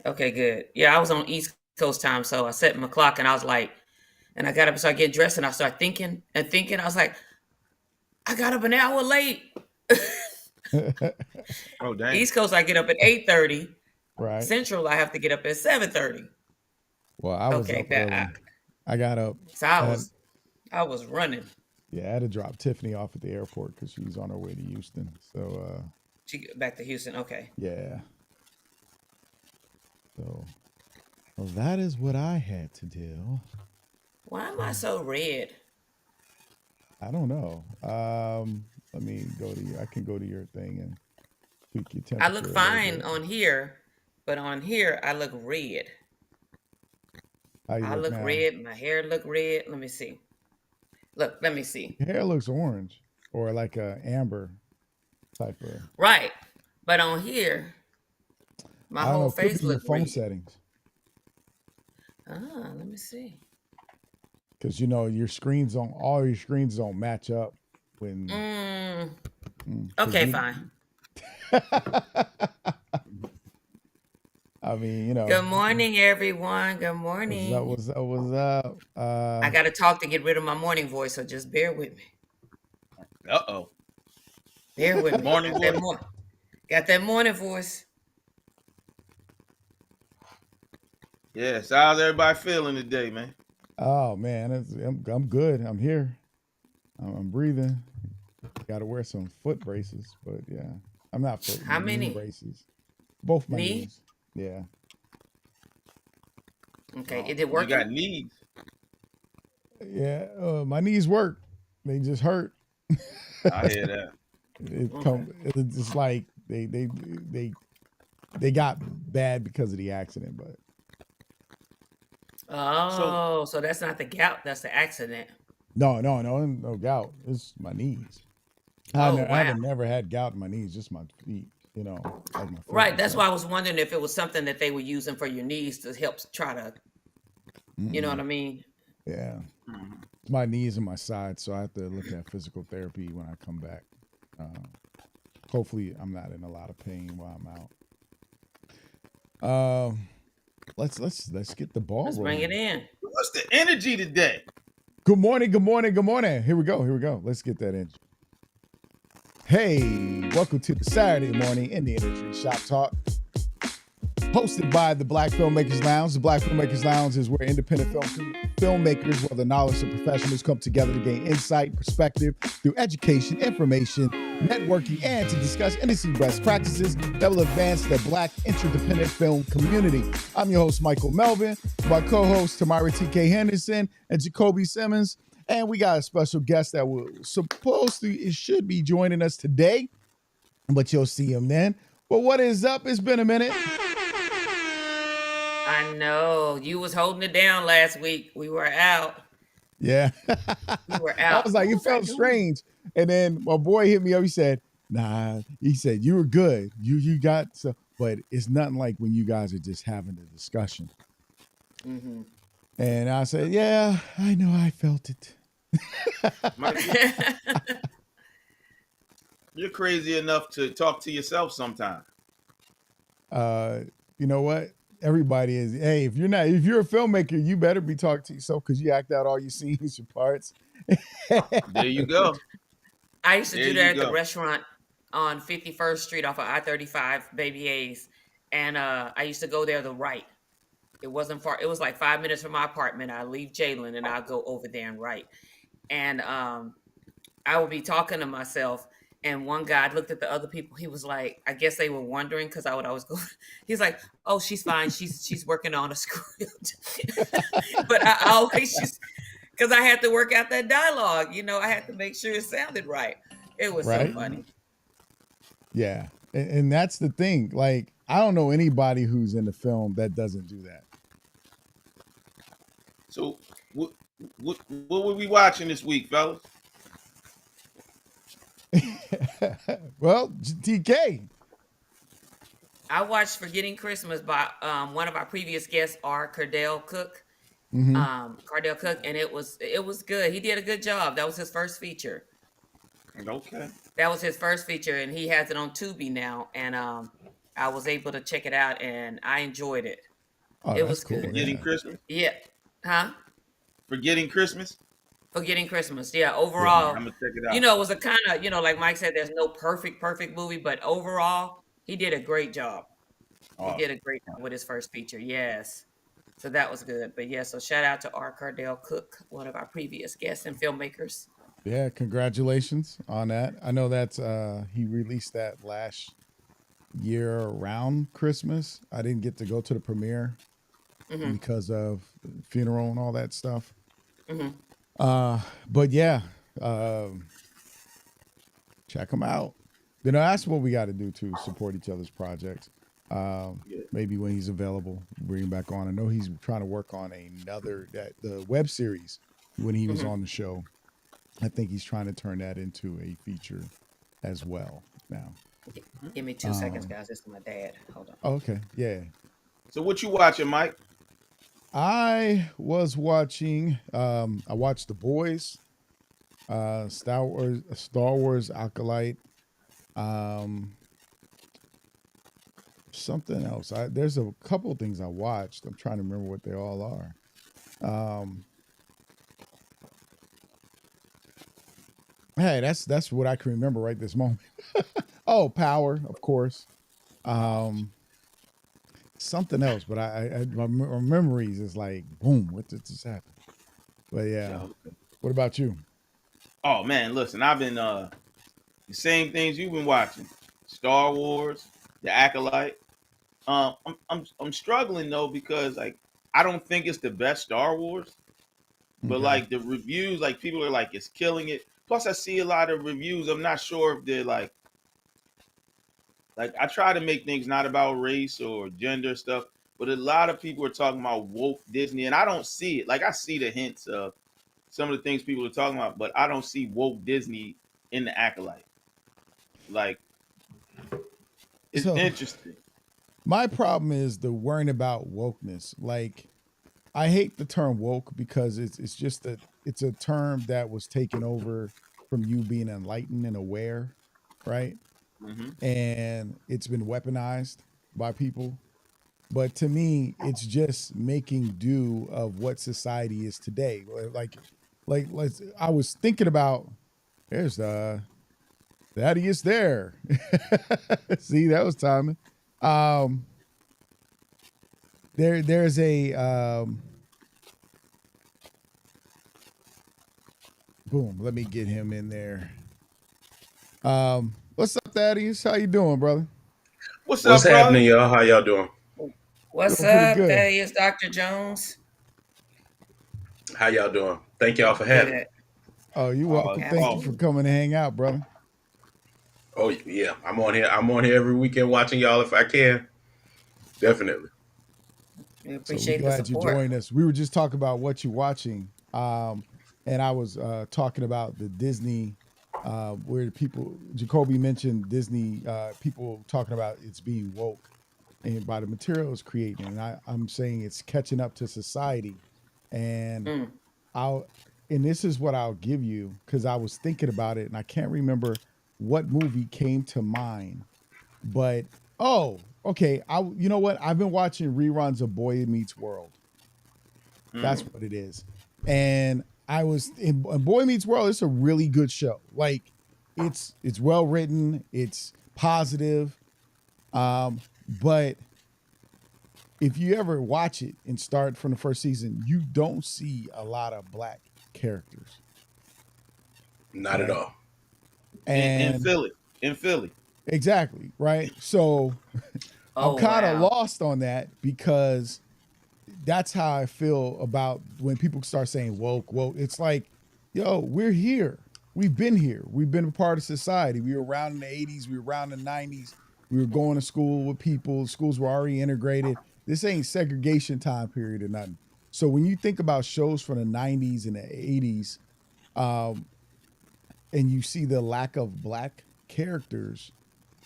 Okay, good. Yeah, I was on East Coast time, so I set my clock and I was like, and I got up and started getting dressed and I started thinking and thinking. I was like, I got up an hour late. Oh, dang. East Coast, I get up at 8:30. Right. Central, I have to get up at 7:30. Well, I was Okay, up early. I got up. so I At, was I was running. yeah, I had to drop Tiffany off at the airport because she's on her way to Houston. So, To get back to Houston. Okay. yeah. So, well, that is what I had to do. Why am I so red? I don't know. Let me go to your. I can go to your thing and tweak your I look temperature a little fine bit. on here, but on here I look red. How you I look look now? red. My hair look red. Let me see. Look, let me see. Your hair looks orange or like a amber type of. Right, but on here, my I don't whole know. Could face be your look phone red. settings Let me see. because your screens don't. All your screens don't match up when. Mm, Because okay, you. fine. I mean, Good morning, everyone. Good what's up? morning. What's up? What's up? I got to talk to get rid of my morning voice, so just bear with me. Uh-oh. Bear with me. Morning, boy. Got that morning voice. Yes. How's everybody feeling today, man? Oh man, I'm good. I'm here. I'm breathing. Got to wear some foot braces, but yeah, I'm not foot How knee many? braces. Both my Knee? knees. Yeah, Okay, Oh, is it you got working? needs. yeah. My knees work. They just hurt. I hear that. It Okay. come. It's just like they got bad because of the accident, but So, Oh, so that's not the gout, that's the accident. no gout. It's my knees. Oh, I wow. haven't never had gout in my knees, just my feet. Like my foot Right, and that's stuff. why I was wondering if it was something that they were using for your knees to help try to, you know what Mm-mm. I mean? Yeah, mhm. it's my knees and my side, so I have to look at physical therapy when I come back. Uh, hopefully, I'm not in a lot of pain while I'm out. Let's get the ball Let's bring it rolling. in. What's the energy today? Good morning, good morning, good morning. Here we go, here we go. Let's get that in. Hey, welcome to the Saturday morning Indie Industry Shop Talk, hosted by the Black Filmmakers Lounge. The Black Filmmakers Lounge is where independent filmmakers, whether knowledge or professionals, come together to gain insight, perspective through education, information, networking, and to discuss industry best practices that will advance the Black interdependent film community. I'm your host, Michael Melvin, my co-host, Tamara T.K. Henderson, and Jacoby Simmons. And we got a special guest that it should be joining us today, but you'll see him then. But what is up? It's been a minute. I know you was holding it down last week. We were out. Yeah. We were I out. was What like, it was I felt doing? strange. And then my boy hit me up. He said, nah, he said, you were good. You got so, but it's nothing like when you guys are just having a discussion. Hmm. And I said, yeah, I know I felt it. Mike, you're crazy enough to talk to yourself sometimes. uh, you know what? Everybody is, hey, if you're a filmmaker, you better be talking to yourself because you act out all your scenes, your parts. There you go. I used to There do you that at the go. restaurant on 51st Street off of I-35, Baby A's. And I used to go there to write. It wasn't far. It was like 5 minutes from my apartment. I leave Jalen and I'll go over there and write. And I would be talking to myself. And one guy looked at the other people. He was like, I guess they were wondering because I would always go. He's like, "Oh, she's fine. She's working on a script." But I always just because I had to work out that dialogue. I had to make sure it sounded right. It was so Right? funny. Yeah. And that's the thing. Like, I don't know anybody who's in the film that doesn't do So, what were we watching this week, fellas? that. Well, TK. I watched Forgetting Christmas by one of our previous guests, R. Mm-hmm. Cardell Cook, and it was good. He did a good job. That was his first feature. Okay. That was his first feature, and he has it on Tubi now. And I was able to check it out, and I enjoyed it. Oh, It that's was cool. good. Forgetting Yeah. Christmas. Yeah. Huh? Forgetting Christmas. Forgetting Christmas. Yeah. Yeah. I'm Overall, gonna check it out. it was a kind of, like Mike said, there's no perfect movie, but overall, he did a great job. He did Awesome. a great job with his first feature. Yes. So that was good. But yeah, so shout out to R. Cardell Cook, one of our previous guests and filmmakers. Yeah, congratulations on that. I know that's he released that last year around Christmas. I didn't get to go to the premiere Hmm. because of funeral and all that stuff. Hmm. But yeah, check them out. That's what we got to do to support each other's projects. Yeah. Maybe when he's available, bring him back on. I know he's trying to work on the web series when he was Hmm. on the show. I think he's trying to turn that into a feature as well now. Give me 2 seconds, guys. This is my dad. Hold on. Okay, yeah. So what you watching, Mike? I was watching. I watched The Boys, Star Wars Acolyte, something else. There's a couple of things I watched. I'm trying to remember what they all are. Hey, that's what I can remember right this moment. Oh, Power, of course. Something else, but my memories is like boom. What did this happen? But yeah. What about you? Oh man, listen, I've been the same things you've been watching. Star Wars, The Acolyte. I'm struggling though because like I don't think it's the best Star Wars, but Okay. like the reviews, like people are like it's killing it. Plus, I see a lot of reviews. I'm not sure if they're like I try to make things not about race or gender stuff, but a lot of people are talking about woke Disney, and I don't see it. Like I see the hints of some of the things people are talking about, but I don't see woke Disney in The Acolyte. Like it's So interesting. my problem is the worrying about wokeness. Like I hate the term woke because it's just it's a term that was taken over from you being enlightened and aware, right? Hmm. And it's been weaponized by people. But to me, it's just making do of what society is today. I was thinking about there's Thaddeus there. See, that was timing. Um, there's a boom. Let me get him in there. What's up, Thaddeus? How you doing, brother? What's What's up, brother? happening, y'all? How y'all doing? What's Doing pretty up? good. There is Dr. Jones. How y'all doing? Thank y'all for having me. Good. Oh, you're Oh, welcome. it's Thank you awesome. for Absolutely. coming to hang out, brother. Oh yeah, I'm on here. I'm on here every weekend watching y'all if I can. Definitely. We So we're appreciate the glad you support. joined us. We were just talking about what you're watching, and I was talking about the Disney, where people Jacoby mentioned Disney. People talking about it's being woke, and by the materials creating, and I'm saying it's catching up to society, and Mm. I'll and this is what I'll give you because I was thinking about it and I can't remember what movie came to mind, but oh, okay. You know what? I've been watching reruns of Boy Meets World. That's Mm. what it is. And I was in Boy Meets World. It's a really good show. Like it's well written. It's positive. But if you ever watch it and start from the first season, you don't see a lot of black characters, Not at right? all. In And Philly, in Philly. exactly, right? So I'm Oh, kind of wow. lost on that because that's how I feel about when people start saying woke, woke. It's like, yo, we're here. We've been here. We've been a part of society. We were around in the 80s. We were around in the 90s. We were going to school with people. Schools were already integrated. This ain't segregation time period or nothing. So when you think about shows from the 90s and the 80s, um, and you see the lack of black characters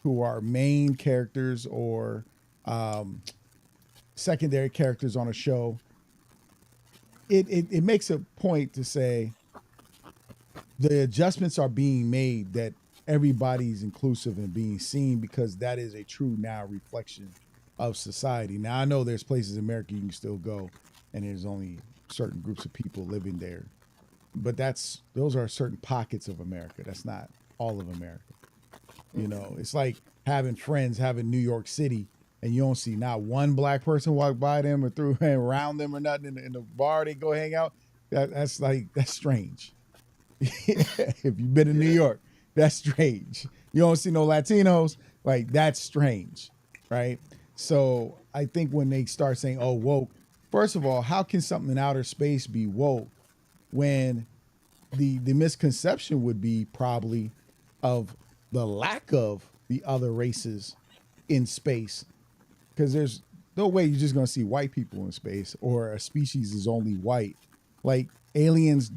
who are main characters or um, secondary characters on a show, it makes a point to say the adjustments are being made that everybody's inclusive and being seen, because that is a true now reflection of society. Now I know there's places in America you can still go and there's only certain groups of people living there, but those are certain pockets of America. That's not all of America. You know, it's like having friends, having New York City, and you don't see not one black person walk by them or through and around them or nothing in the bar they go hang out. That's strange. If you've been in New York, that's strange. You don't see no Latinos, like that's strange, right? So I think when they start saying, "Oh, woke," first of all, how can something in outer space be woke when the misconception would be probably of the lack of the other races in space, because there's no way you're just going to see white people in space, or a species is only white. Like aliens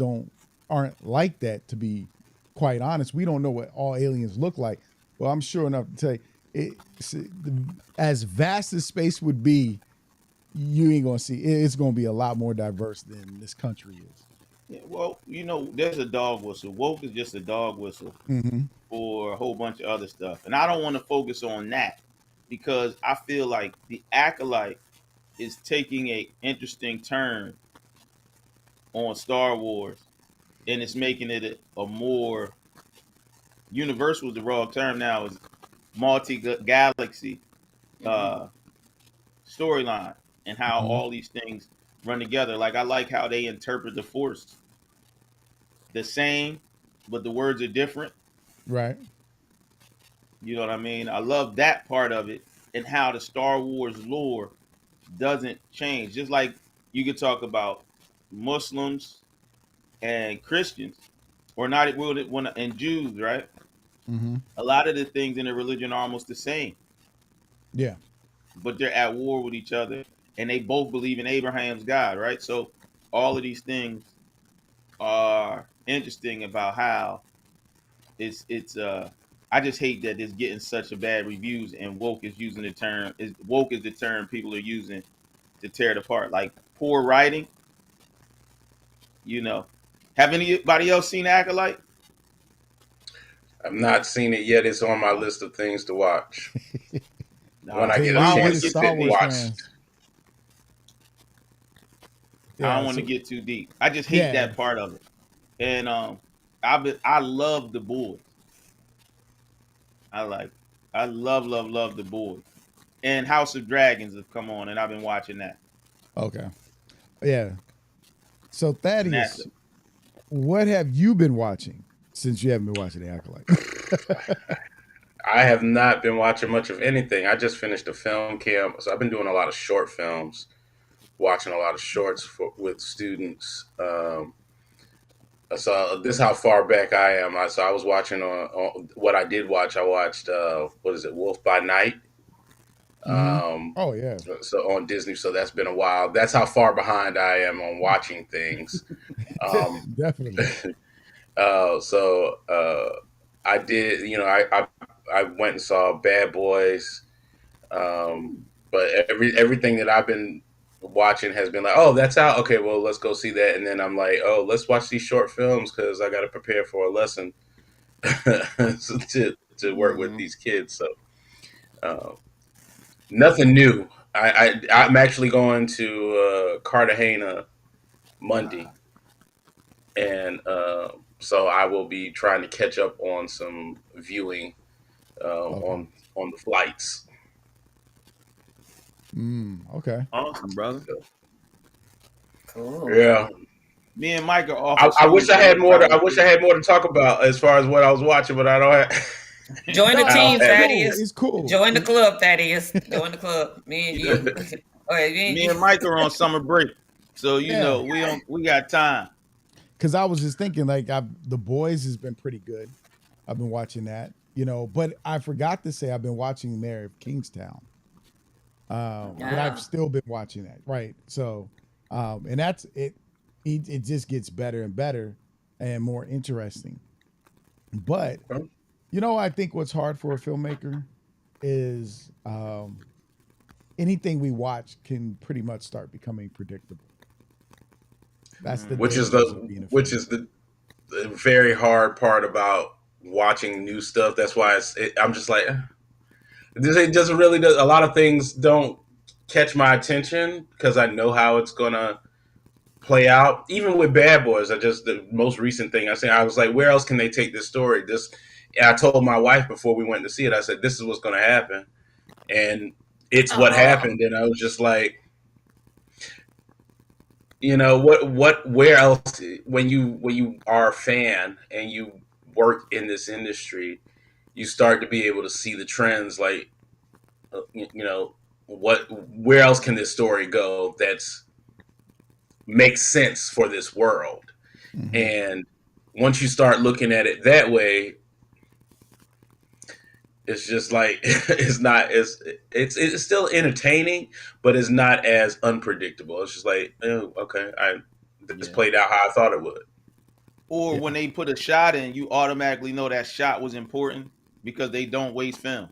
aren't like that, to be quite honest. We don't know what all aliens look like. Well, I'm sure enough to tell you, as vast as space would be, you ain't going to see it's going to be a lot more diverse than this country is. Yeah, well, there's a dog whistle. Woke is just a dog whistle Mm-hmm. for a whole bunch of other stuff. And I don't want to focus on that, because I feel like the acolyte is taking a interesting turn on Star Wars, and it's making it a more universal, is the wrong term now, is multi-galaxy storyline, and how Mm-hmm. all these things run together. Like, I like how they interpret the Force the same, but the words are different. Right. You know what I mean? I love that part of it, and how the Star Wars lore doesn't change. Just like you could talk about Muslims and Christians, or not, and Jews, right? Mm-hmm. A lot of the things in the religion are almost the same, Yeah. but they're at war with each other, and they both believe in Abraham's God, right? So all of these things are interesting about how it's I just hate that it's getting such a bad reviews, and woke is using the term, woke is the term people are using to tear it apart. Like poor writing, you know. Have anybody else seen Acolyte? I've not seen it yet. It's on my list of things to watch when Nah, I Tell you, get well, a I we don't want hit to chance to get Star too sit and Wars deep. watch. fans. I don't Yeah. want to So get too deep. I just hate yeah. that part of it. And I love the boys. I I love the boys. And House of Dragons have come on, and I've been watching that. Okay. Yeah. So And that's Thaddeus, it. what have you been watching since you haven't been watching The Acolyte? I have not been watching much of anything. I just finished a film camp, so I've been doing a lot of short films, watching a lot of shorts with students. So this is how far back I am. So I was watching on what I did watch. I watched what is it, Wolf by Night. Mm-hmm. Um, Oh yeah. so on Disney. So that's been a while. That's how far behind I am on watching things. Um, Definitely. so I did. I went and saw Bad Boys. But everything that I've been watching has been like, oh, that's out. Okay, well, let's go see that. And then I'm like, oh, let's watch these short films because I got to prepare for a lesson to work with Mm-hmm. these kids. So uh, nothing new. I'm actually going to Cartagena Monday, and so I will be trying to catch up on some viewing Okay. on the flights. Okay. Awesome, brother. So, Cool. yeah. Me and Mike are off I, of I wish school, I so had we'll more. I probably wish I had more to talk about as far as what I was watching, but I don't have. Join the No, I no, team, don't it's have it. cool. Thaddeus. It's cool. Join the club, Thaddeus. Join the club. Me and you know, you. Okay, me me and and Mike are on summer break. So Yeah. we got time. Because I was just thinking, like, The Boys has been pretty good. I've been watching that, but I forgot to say I've been watching Mayor of Kingstown. But I've Ah. still been watching that, right? So, and that's it. It just gets better and better and more interesting. But I think what's hard for a filmmaker is anything we watch can pretty much start becoming predictable. That's the Mm. which is dangers of being a which is filmmaker. the very hard part about watching new stuff. That's why I'm just like, it doesn't really do. A lot of things don't catch my attention because I know how it's gonna play out. Even with Bad Boys, the most recent thing I seen, I was like, where else can they take this story? I told my wife before we went to see it, I said, this is what's gonna happen, and it's what Oh, happened. And I was just like, where else, when you are a fan and you work in this industry, you start to be able to see the trends, like, where else can this story go that's makes sense for this world. Mm-hmm. And once you start looking at it that way, it's just like it's not as it's still entertaining, but it's not as unpredictable. It's just like, oh, okay, this Yeah. played out how I thought it would. Or Yeah. when they put a shot in, you automatically know that shot was important because they don't waste film,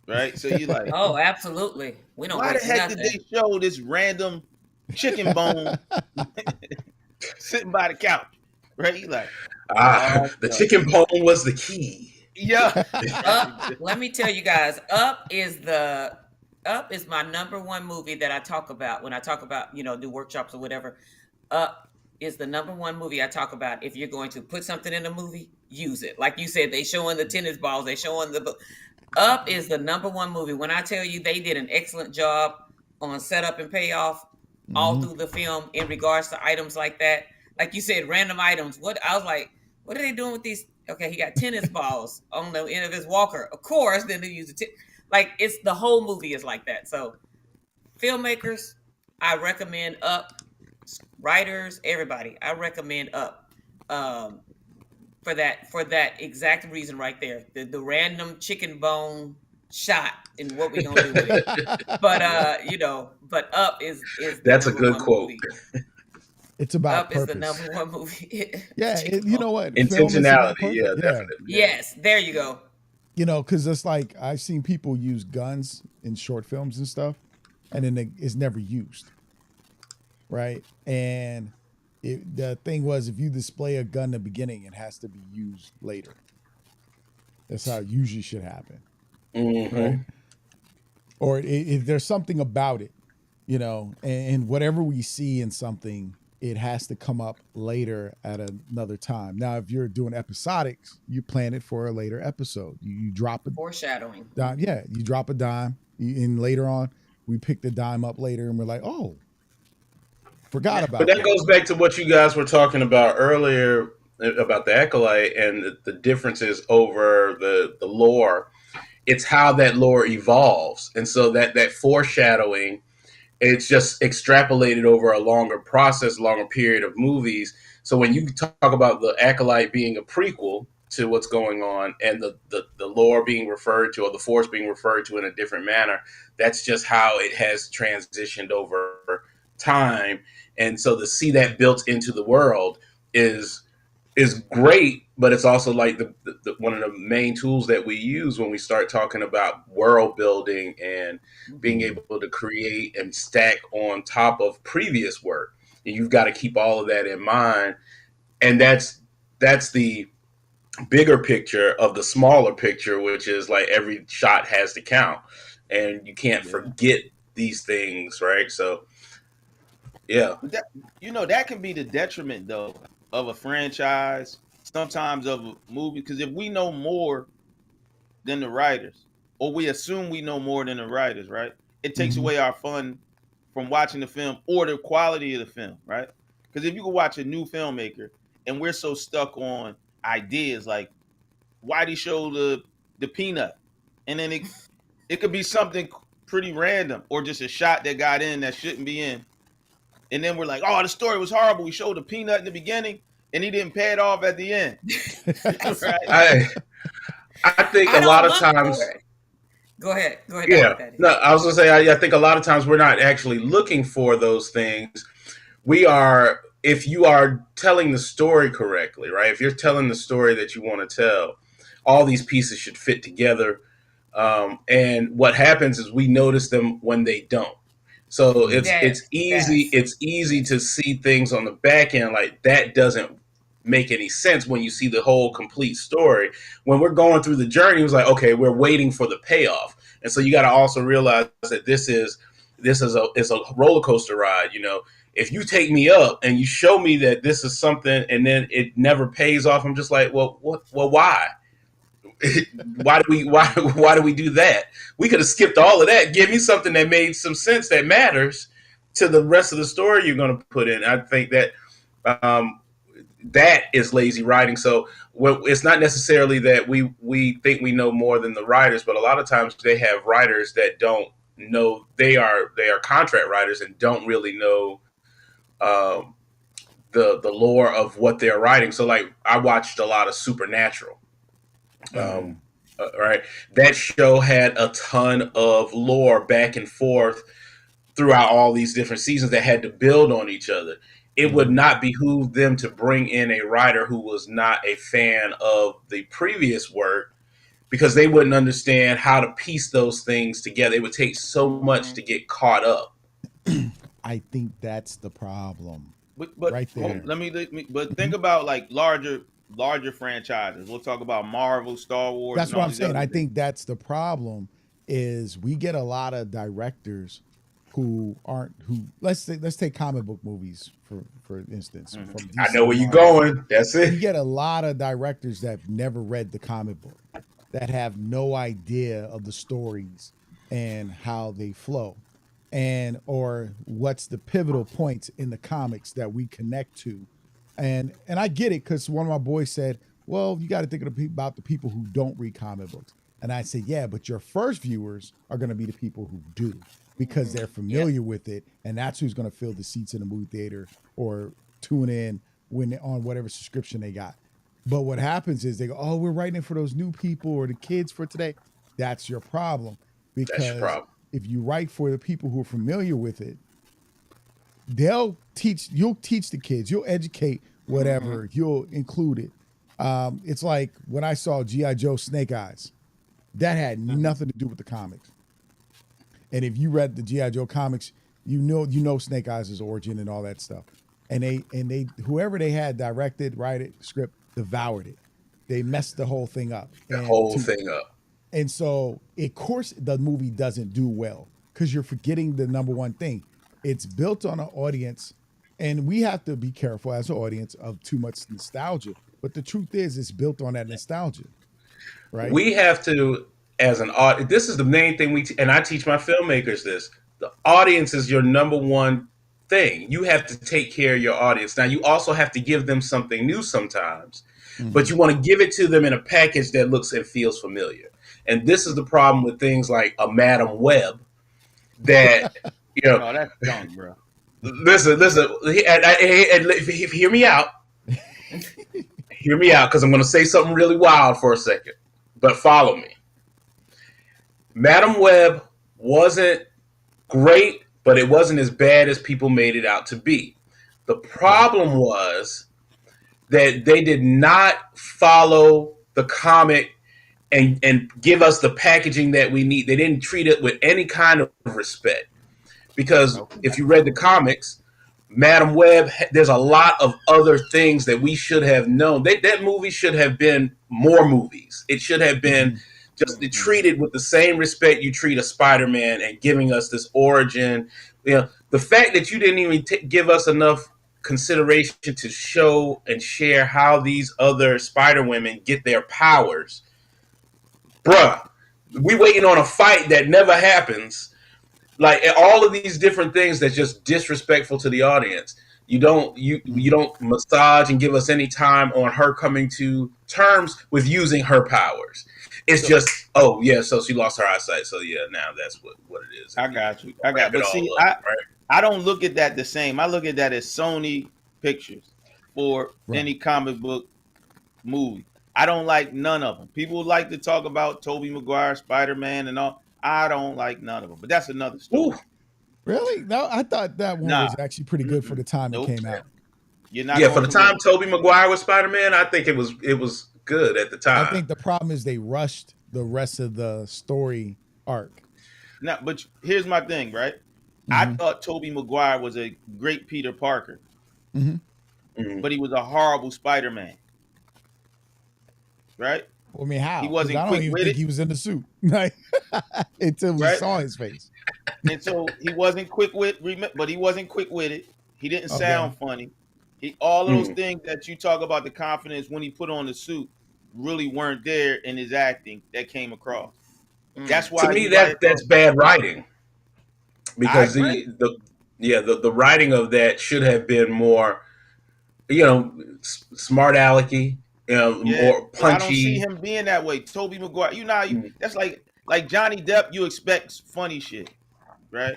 right? So you like, oh, absolutely. We don't why the waste heck did nothing. they show this random chicken bone sitting by the couch, right? You like, oh The no, chicken bone was the key. yeah. Up, let me tell you guys, Up is my number one movie that I talk about when I talk about, do workshops or whatever. Up is the number one movie I talk about. If you're going to put something in a movie, use it. Like you said, they showing the tennis balls, they showing the Up is the number one movie. When I tell you they did an excellent job on setup and payoff all Mm-hmm. through the film in regards to items like that. Like you said, random items. What I was like, what are they doing with these? Okay, he got tennis balls on the end of his walker. Of course, then they use like it's the whole movie is like that. So filmmakers, I recommend Up. Writers, everybody, I recommend Up. Um, for that exact reason right there. The random chicken bone shot and what we gonna do with it. But Yeah. but Up is the That's a number good one quote. movie. It's about Up is the purpose. number one movie. Yeah, Chicken you bone. know what? Film is about Intentionality, purpose. yeah, Yeah, definitely. Yes, there you go. because it's like I've seen people use guns in short films and stuff, and then it's never used, right? And the thing was, if you display a gun in the beginning, it has to be used later. That's how it usually should happen, right? Hmm. Or if there's something about it, and whatever we see in something, it has to come up later at another time. Now, if you're doing episodics, you plan it for a later episode. You drop a Foreshadowing. dime, yeah, you drop a dime, and later on, we pick the dime up later, and we're like, oh, forgot But about that that. goes back to what you guys were talking about earlier about the acolyte and the differences over the lore. It's how that lore evolves, and so that foreshadowing, it's just extrapolated over a longer process, longer period of movies. So when you talk about the acolyte being a prequel to what's going on, and the lore being referred to, or the force being referred to in a different manner, that's just how it has transitioned over time. And so to see that built into the world is is great, but it's also like one of the main tools that we use when we start talking about world building and being Mhm. able to create and stack on top of previous work. And you've got to keep all of that in mind. And that's the bigger picture of the smaller picture, which is like every shot has to count. And you can't Yeah. forget these things, right? So yeah. But that can be the detriment though of a franchise, sometimes of a movie, because if we know more than the writers, or we assume we know more than the writers, right? It takes Mm-hmm. away our fun from watching the film or the quality of the film, right? Because if you go watch a new filmmaker and we're so stuck on ideas like why they show the peanut, and then it could be something pretty random or just a shot that got in that shouldn't be in, and then we're like, oh, the story was horrible. We showed the peanut in the beginning and he didn't pay it off at the end, right? I I think a I lot don't of look for times. it. Go ahead. Go ahead, Yeah. Daddy. No, I was gonna say I think a lot of times we're not actually looking for those things. We are, if you are telling the story correctly, right? If you're telling the story that you want to tell, all these pieces should fit together. And what happens is we notice them when they don't. So Mm-hmm. it's Yes. easy to see things on the back end like that doesn't make any sense when you see the whole complete story. When we're going through the journey, it was like, okay, we're waiting for the payoff. And so you got to also realize that this is it's a roller coaster ride. You know, if you take me up and you show me that this is something and then it never pays off, I'm just like, well, why? why do we do that? We could have skipped all of that. Give me something that made some sense that matters to the rest of the story you're going to put in. I think that um, that is lazy writing. So it's not necessarily that we think we know more than the writers, but a lot of times they have writers that don't know they are contract writers and don't really know um, the lore of what they're writing. So like I watched a lot of Supernatural. Um, right, that show had a ton of lore back and forth throughout all these different seasons that had to build on each other. It would not behoove them to bring in a writer who was not a fan of the previous work because they wouldn't understand how to piece those things together. It would take so much to get caught up. I think that's the problem. But Right there. let me but think about like larger franchises. We'll talk about Marvel, Star Wars. That's and what all I'm these saying. other I things. think that's the problem is we get a lot of directors who let's take comic book movies for instance from DC I know where you're Marvel. going. That's We it. get a lot of directors that have never read the comic book, that have no idea of the stories and how they flow, and or what's the pivotal points in the comics that we connect to. And I get it because one of my boys said, "Well, you got to think about the people who don't read comic books." And I said, "Yeah, but your first viewers are going to be the people who do because they're familiar with it, and that's who's going to fill the seats in the movie theater or tune in when on whatever subscription they got." But what happens is they go, "Oh, we're writing for those new people or the kids for today." That's your problem That's your because problem. if you write for the people who are familiar with it, you'll teach the kids, you'll educate whatever, you'll include it. It's like when I saw G.I. Joe Snake Eyes, that had nothing to do with the comics. And if you read the G.I. Joe comics, you know Snake Eyes' origin and all that stuff. And they whoever they had directed, write it, script, devoured it. They messed the whole thing up. The whole thing up. And so, of course, the movie doesn't do well because you're forgetting the number one thing. It's built on an audience, and we have to be careful as an audience of too much nostalgia. But the truth is, it's built on that nostalgia, right? We have to, as an audience, this is the main thing and I teach my filmmakers this. The audience is your number one thing. You have to take care of your audience. Now, you also have to give them something new sometimes, but you want to give it to them in a package that looks and feels familiar. And this is the problem with things like a Madam Web that, No, that's dumb, bro. listen, hear me out. Hear me out because I'm going to say something really wild for a second, but follow me. Madam Web wasn't great, but it wasn't as bad as people made it out to be. The problem was that they did not follow the comic and give us the packaging that we need. They didn't treat it with any kind of respect. Because if you read the comics, Madam Web, there's a lot of other things that we should have known. That movie should have been more movies. It should have been just treated with the same respect you treat a Spider-Man and giving us this origin. The fact that you didn't even give us enough consideration to show and share how these other Spider-Women get their powers. Bruh, we waiting on a fight that never happens. Like all of these different things that's just disrespectful to the audience. You don't massage and give us any time on her coming to terms with using her powers. It's just, oh yeah, so she lost her eyesight. So yeah, now that's what it is. I got you. But see, right? I don't look at that the same. I look at that as Sony Pictures for any comic book movie. I don't like none of them. People like to talk about Tobey Maguire, Spider-Man, and all. I don't like none of them. But that's another story. Ooh. Really? No, I thought that one was actually pretty good for the time it came out. You're not for the time Tobey Maguire was Spider-Man, I think it was good at the time. I think the problem is they rushed the rest of the story arc. Now, but here's my thing, right? I thought Tobey Maguire was a great Peter Parker. but he was a horrible Spider-Man. Right? Well, I mean, how? He 'Cause wasn't I don't quick even with think it. he was in the suit, like until we Right? saw his face. And so he wasn't quick with, but he wasn't quick with it. He didn't Okay. sound funny. All those things that you talk about, the confidence when he put on the suit, really weren't there in his acting that came across. That's To why me, you might that's bad writing I because agree. the writing of that should have been more, smart alecky, Yeah, more but I don't see punchy. him being that way. Toby Maguire, you know, how that's like Johnny Depp. You expect funny shit, right?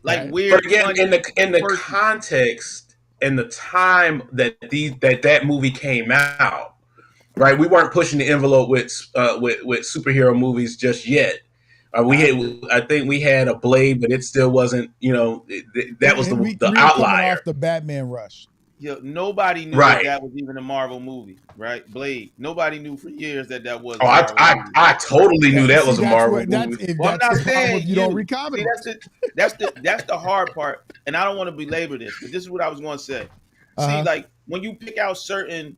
Like Right. weird, But again, funny in the person. context and the time that movie came out, right? We weren't pushing the envelope with superhero movies just yet. I agree. I think we had a Blade, but it still wasn't. That was And the we were coming outlier, off the Batman rush. Nobody knew that right? that was even a Marvel movie, right? Blade. Nobody knew for years that that was Oh, a Marvel movie. I totally knew that See, was a that's Marvel what that's movie. if Well, I'm that's not the problem saying if you don't you. read comic See, books. that's the hard part, and I don't want to belabor this, but this is what I was going to say. See, Uh-huh. like when you pick out certain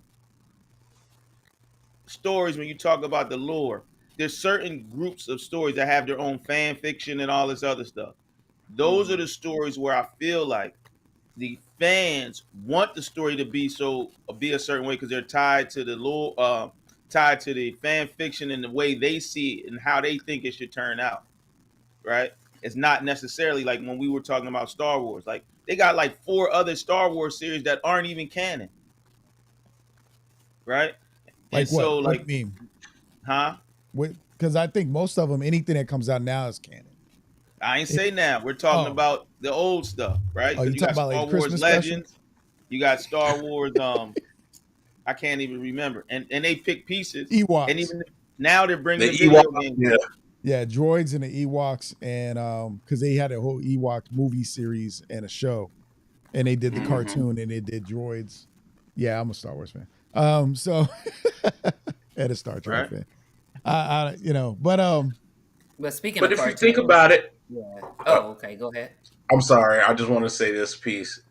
stories, when you talk about the lore, there's certain groups of stories that have their own fan fiction and all this other stuff. Those are the stories where I feel like the fans want the story to be a certain way because they're tied to the lore, tied to the fan fiction and the way they see it and how they think it should turn out. Right? It's not necessarily like when we were talking about Star Wars. Like they got like 4 other Star Wars series that aren't even canon. Right? And Like what? so What do like, you mean? huh? Because I think most of them, anything that comes out now is canon. I ain't say now. We're talking about the old stuff, right? Oh, you Because you talking got about like Star the Wars Christmas Legends, special? you got Star Wars. I can't even remember, and they pick pieces, and Ewoks. even now they're bringing The the video Ewok, games. yeah. Yeah, droids and the Ewoks, and because they had a whole Ewok movie series and a show, and they did the cartoon and they did droids. Yeah, I'm a Star Wars fan. So and a Star Trek fan. But speaking But of if you think cartoons, about it, yeah. Oh, okay. Go ahead. I'm sorry. I just want to say this piece.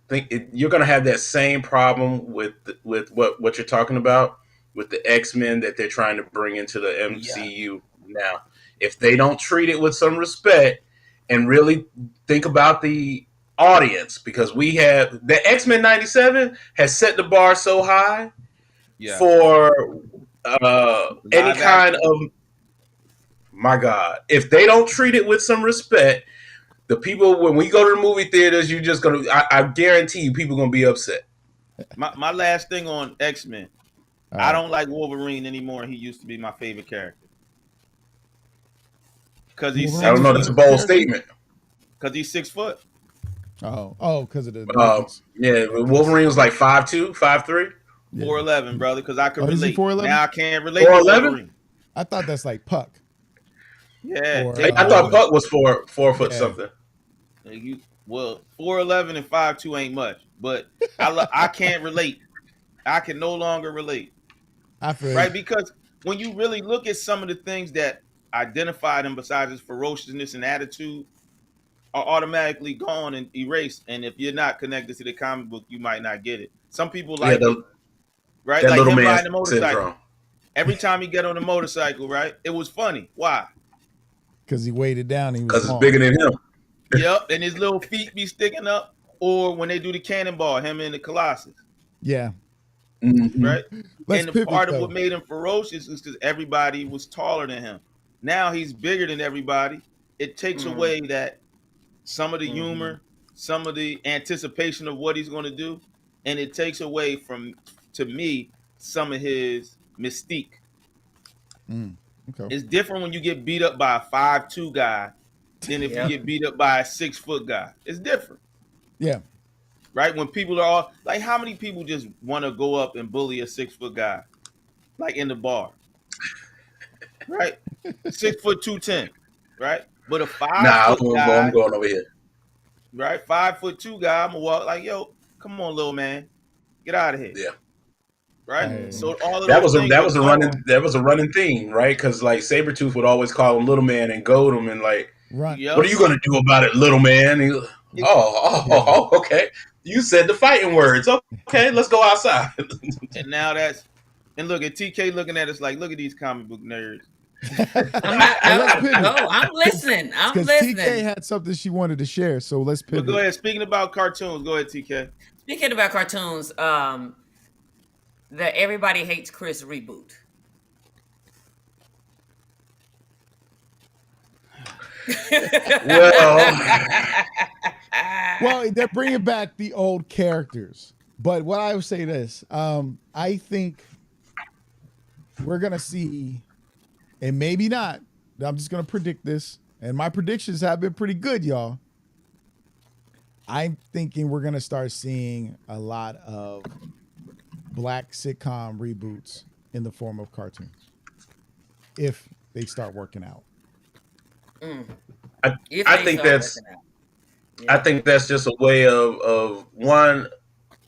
You're going to have that same problem with what you're talking about with the X-Men that they're trying to bring into the MCU now. If they don't treat it with some respect and really think about the audience, because we have the X-Men '97 has set the bar so high for any Live kind action. of, my God, if they don't treat it with some respect, the people, when we go to the movie theaters, you're just gonna. I guarantee you, people are gonna be upset. My last thing on X-Men. I don't like Wolverine anymore. He used to be my favorite character because he's Wolverine I don't six was know. your That's a feet. favorite bold character? statement. Because he's 6 foot. Because of the difference. Yeah, Wolverine was like 5'2", 5'3". 4'11", brother. Because I could Oh, is he relate. 4'11"? Now I can't relate to 4'11"? Wolverine. I thought that's like Puck. Yeah, Or, take I thought Wolverine. Puck was 4 foot Yeah. something. Well, 4'11" and 5'2" ain't much, but I can't relate. I can no longer relate. I feel Right? Because when you really look at some of the things that identified him besides his ferociousness and attitude are automatically gone and erased. And if you're not connected to the comic book, you might not get it. Some people Yeah, like it, right? that Like little him man riding a motorcycle. syndrome. Every time he get on a motorcycle, right? It was funny. Why? because he weighed it down. He was Because it's small. bigger than him. Yep. And his little feet be sticking up. Or when they do the cannonball, him and the Colossus. Yeah. Mm-hmm. Right? Let's and the pivot, part of though. what made him ferocious is because everybody was taller than him. Now he's bigger than everybody. It takes away that some of the humor, some of the anticipation of what he's going to do, and it takes away from, to me, some of his mystique. Okay. It's different when you get beat up by a 5'2" guy than if you get beat up by a 6 foot guy. It's different. Yeah. Right? When people are all like, how many people just want to go up and bully a 6 foot guy? Like in the bar. Right? 6 foot 210. Right? But a 5 foot guy. I'm going over here. Right? 5'2" guy, I'm gonna walk like, yo, come on, little man. Get out of here. Yeah. Right? So all of that those was a running theme, right? Because like Sabretooth would always call him little man and goad him and like, Run. Yep. what are you gonna do about it, little man? And he, okay. You said the fighting words. Okay, let's go outside. And now and look at TK looking at us like, look at these comic book nerds. I'm not. Well, let's pivot. No, I'm listening. I'm Because TK listening. had something she wanted to share, so let's But pivot. go ahead. Speaking about cartoons, go ahead, TK. Speaking about cartoons, the Everybody Hates Chris reboot. Well, they're bringing back the old characters. But what I would say this, I think we're going to see, and maybe not, I'm just going to predict this, and my predictions have been pretty good, y'all. I'm thinking we're going to start seeing a lot of black sitcom reboots in the form of cartoons if they start working out. I think that's I think that's just a way of one.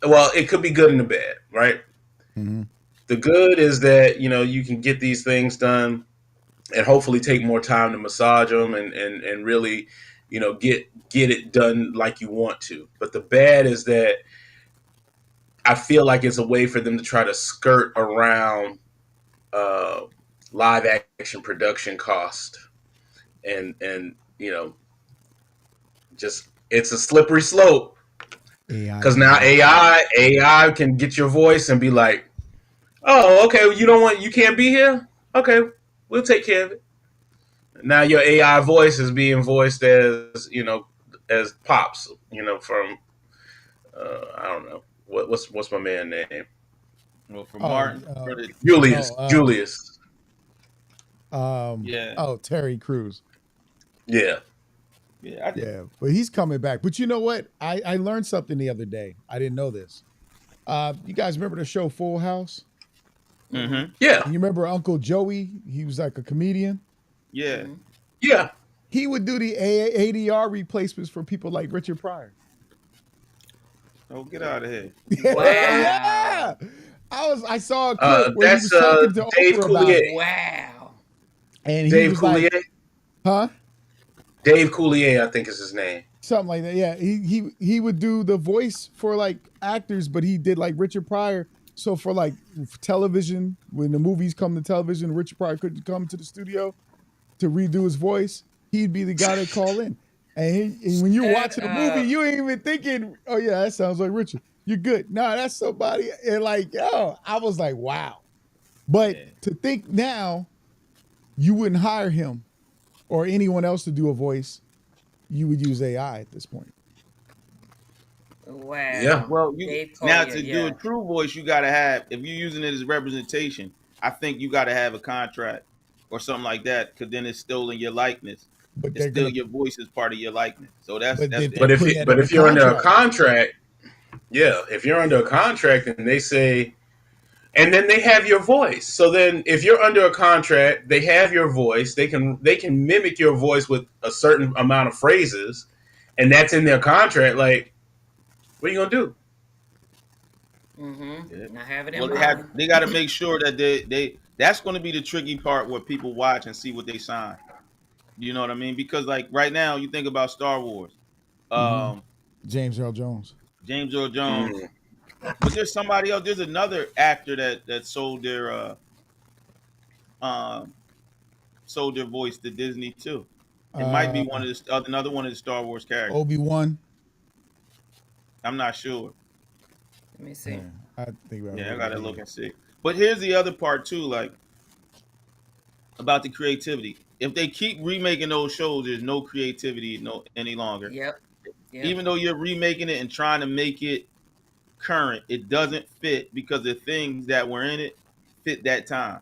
Well, it could be good and the bad, right? Mm-hmm. The good is that you can get these things done and hopefully take more time to massage them and really get it done like you want to. But the bad is that I feel like it's a way for them to try to skirt around live action production cost and just it's a slippery slope because now AI can get your voice and be like, oh, okay, you can't be here, okay, we'll take care of it. Now your AI voice is being voiced as as Pops, from I don't know what's my man name. Well, for Martin, Julius. Yeah. Oh, Terry Crews. Yeah. Yeah, but he's coming back. But you know what? I learned something the other day. I didn't know this. You guys remember the show Full House? Mm-hmm. Yeah. And you remember Uncle Joey? He was like a comedian. Yeah. Yeah. He would do the ADR replacements for people like Richard Pryor. Oh, get out of here! Wow. Yeah. I saw a clip where he was That's talking to Dave Oprah about it. Wow. And he Dave was Coulier. like, huh? Dave Coulier, I think is his name. Something like that. Yeah. He would do the voice for like actors, but he did like Richard Pryor. So for like television, when the movies come to television, Richard Pryor couldn't come to the studio to redo his voice. He'd be the guy that call in. And when you're watching a movie, you ain't even thinking, oh yeah, that sounds like Richard. You're good. No, that's somebody. And like, yo, I was like, wow. But to think now, you wouldn't hire him or anyone else to do a voice. You would use AI at this point. Wow. Yeah. Well, now to do a true voice, you got to have, if you're using it as representation, I think you got to have a contract or something like that, because then it's stolen your likeness. But it's still your voice is part of your likeness. So that's but if you're under a contract, if you're under a contract and they say, and then they have your voice. So then if you're under a contract, they have your voice, they can mimic your voice with a certain amount of phrases, and that's in their contract. Like, what are you gonna do? Mm-hmm. I have it in well, mind. they got to make sure that they that's going to be the tricky part where people watch and see what they sign. You know what I mean? Because like right now, you think about Star Wars, James Earl Jones. But there's somebody else. There's another actor that sold their voice to Disney too. It might be one of the another one of the Star Wars characters. Obi-Wan. I'm not sure. Let me see. I think I gotta look and see. But here's the other part too, like about the creativity. If they keep remaking those shows, there's no creativity any longer. Yep. Even though you're remaking it and trying to make it current, it doesn't fit because the things that were in it fit that time.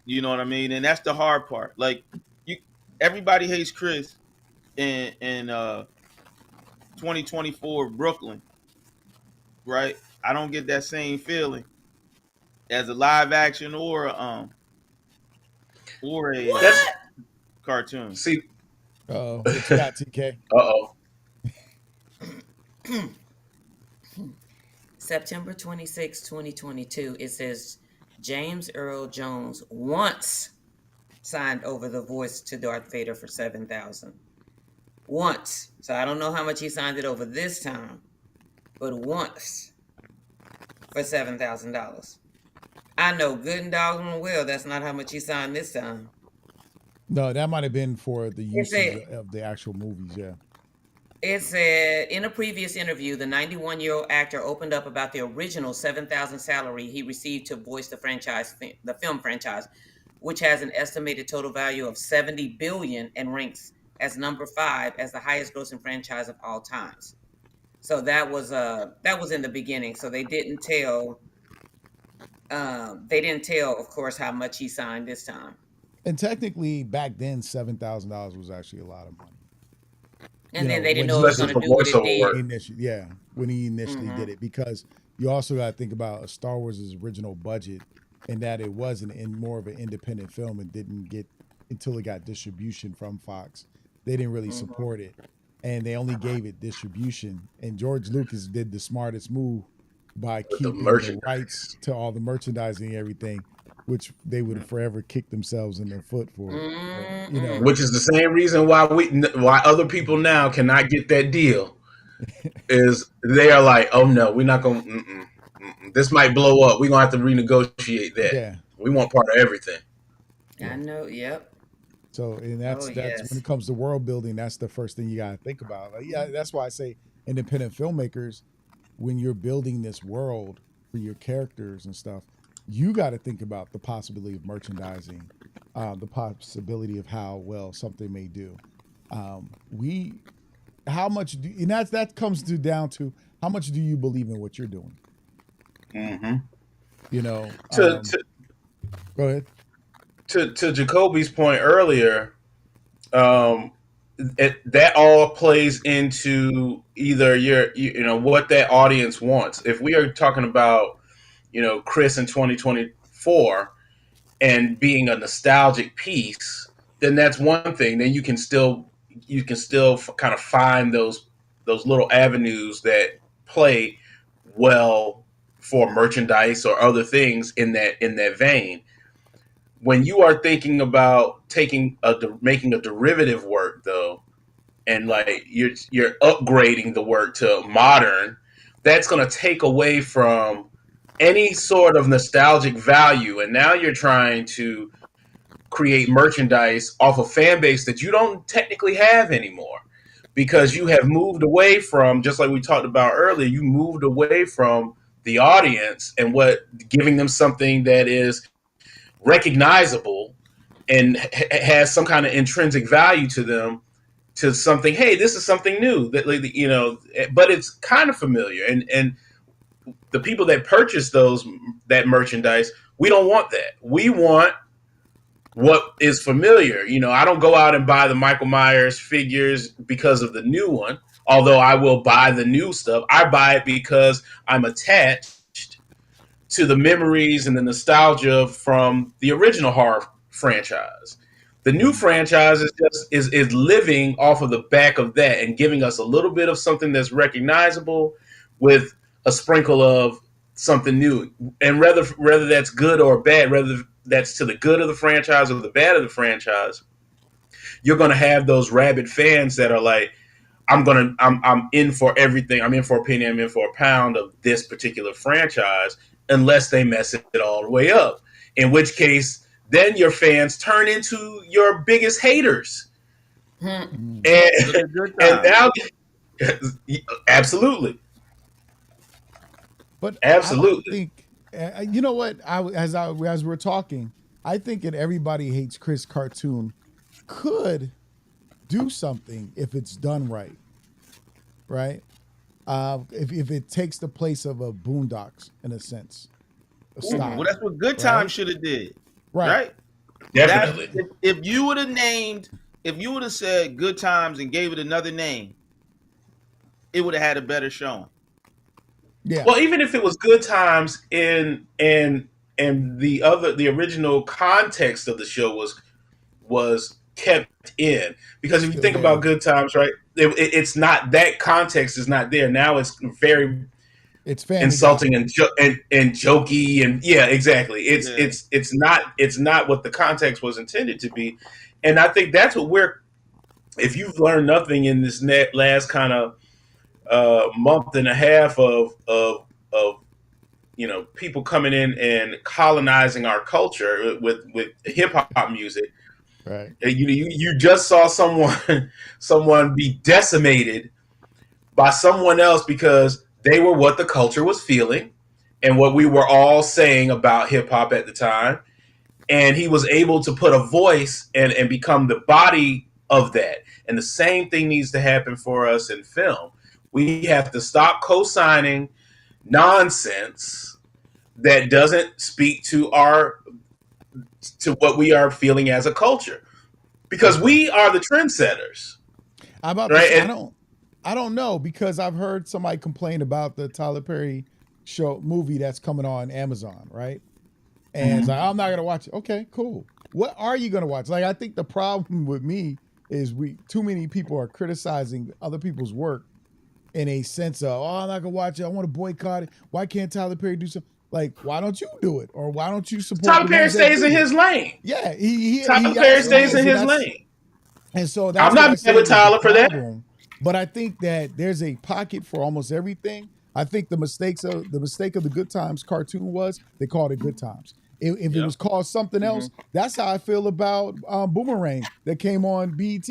You know what I mean? And that's the hard part. Like everybody hates Chris in 2024 Brooklyn, right? I don't get that same feeling as a live action or a cartoon. See, what you got, TK? September 26, 2022, it says James Earl Jones once signed over the voice to Darth Vader for $7,000. Once. So I don't know how much he signed it over this time. but once for $7,000. I know good and doggone well that's not how much he signed this time. No, that might have been for the It usage said, of the actual movies. Yeah. it said in a previous interview, the 91-year-old actor opened up about the original $7,000 salary he received to voice the film franchise, which has an estimated total value of $70 billion and ranks as number 5 as the highest grossing franchise of all times. So that was in the beginning. So they didn't tell, of course, how much he signed this time. And technically, back then, $7,000 was actually a lot of money. And You then know, they didn't when know it was especially going to for do what it voiceover work. did. initially, yeah, when he initially did Mhm. it, because you also got to think about Star Wars' original budget, and that it wasn't in more of an independent film and didn't get until it got distribution from Fox. They didn't really Mhm. support it, and they only gave it distribution. And George Lucas did the smartest move by With the keeping the rights merchandise. to all the merchandising and everything, which they would have forever kicked themselves in the foot for. You know, Mm-mm. Which is the same reason why other people now cannot get that deal. Is they are like, oh no, we're not going. This might blow up. We're gonna have to renegotiate that. yeah. We want part of everything. I Yeah. know. Yep. So, and Oh that's when yes. it comes to world building, that's the first thing you got to think about. Like, yeah, that's why I say independent filmmakers, when you're building this world for your characters and stuff, you got to think about the possibility of merchandising, the possibility of how well something may do. We, how much do, and that comes to down to how much do you believe in what you're doing? Mm-hmm. You know, To, to go ahead. to Jacoby's point earlier, um, that all plays into either you know what that audience wants. If we are talking about Chris in 2024 and being a nostalgic piece, then that's one thing. Then you can still kind of find those little avenues that play well for merchandise or other things in that vein. When you are thinking about making a derivative work though, and like you're upgrading the work to modern, that's going to take away from any sort of nostalgic value, and now you're trying to create merchandise off a fan base that you don't technically have anymore because you have moved away from, just like we talked about earlier, you moved away from the audience and what giving them something that is recognizable and has some kind of intrinsic value to them, to something, hey, this is something new that, like, but it's kind of familiar, and the people that purchase that merchandise, we don't want that. We want what is familiar. I don't go out and buy the Michael Myers figures because of the new one, although I will buy the new stuff. I buy it because I'm attached to the memories and the nostalgia from the original horror franchise. The new franchise is living off of the back of that and giving us a little bit of something that's recognizable with a sprinkle of something new. And whether that's good or bad, whether that's to the good of the franchise or the bad of the franchise, you're going to have those rabid fans that are like, I'm in for everything. I'm in for a penny. I'm in for a pound of this particular franchise, unless they mess it all the way up. In which case, then your fans turn into your biggest haters. Hmm. And Look at good and time. now, absolutely, But I don't absolutely. think you know what as we're talking, I think an Everybody Hates Chris cartoon could do something if it's done right, right? If it takes the place of a Boondocks in a sense, a Well, style, that's what Good Time right? should have did, Right. right? That Definitely. if you would have if you would have said Good Times and gave it another name, it would have had a better showing. Yeah. Well, even if it was good times and the original context of the show was kept in, because if you Still think about there. good times, right, it's not, that context is not there now. It's very It's Family Guy. insulting and jokey, and yeah, exactly. it's Yeah. it's it's not it's not what the context was intended to be. And I think that's what we're if you've learned nothing in this last kind of month and a half of people coming in and colonizing our culture with hip hop music. Right. You just saw someone be decimated by someone else because they were what the culture was feeling and what we were all saying about hip hop at the time. And he was able to put a voice and become the body of that. And the same thing needs to happen for us in film. We have to stop co-signing nonsense that doesn't speak to what we are feeling as a culture, because we are the trendsetters, I'm about to right? say, And I don't know, because I've heard somebody complain about the Tyler Perry movie that's coming on Amazon, right? And it's like, I'm not gonna watch it. Okay, cool. What are you gonna watch? Like, I think the problem with me is too many people are criticizing other people's work in a sense of, I'm not gonna watch it. I want to boycott it. Why can't Tyler Perry do something? Like, why don't you do it? Or why don't you support Tyler the Perry ones that stays do in it? his lane. Yeah, he Tyler Perry absolutely stays in is. his lane. And so I'm that's what I not mad say with was the Tyler for that. problem. But I think that there's a pocket for almost everything. I think the mistake of the Good Times cartoon was they called it Good Times. If it Yep. was called something else, that's how I feel about Boomerang that came on BET.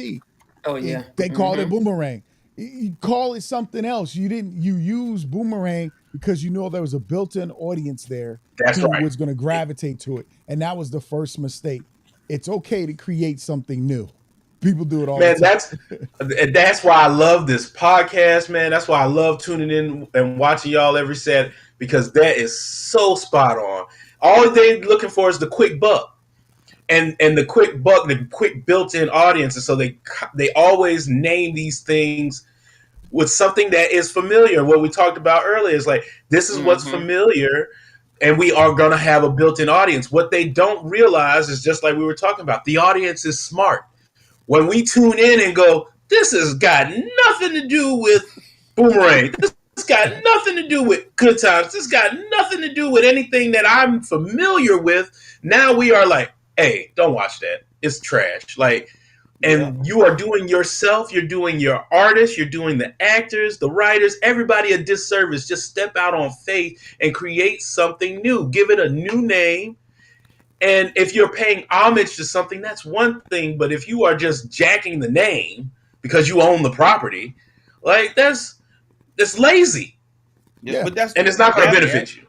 Oh yeah. They called it Boomerang. You call it something else. You use Boomerang because you know there was a built-in audience there That's who right. was going to gravitate to it. And that was the first mistake. It's okay to create something new. People do it all Man, the time. that's why I love this podcast, man. That's why I love tuning in and watching y'all every Saturday, because that is so spot on. All they looking for is the quick buck. And the quick buck, the quick built-in audience. And so they always name these things with something that is familiar. What we talked about earlier is like, this is what's familiar, and we are going to have a built-in audience. What they don't realize is, just like we were talking about, the audience is smart. When we tune in and go, this has got nothing to do with Boomerang. This got nothing to do with Good Times. This got nothing to do with anything that I'm familiar with. Now we are like, hey, don't watch that. It's trash. Like, and you are doing yourself, you're doing your artists, you're doing the actors, the writers, everybody a disservice. Just step out on faith and create something new. Give it a new name. And if you're paying homage to something, that's one thing. But if you are just jacking the name because you own the property, like that's lazy. Yeah, but and it's not going to benefit you.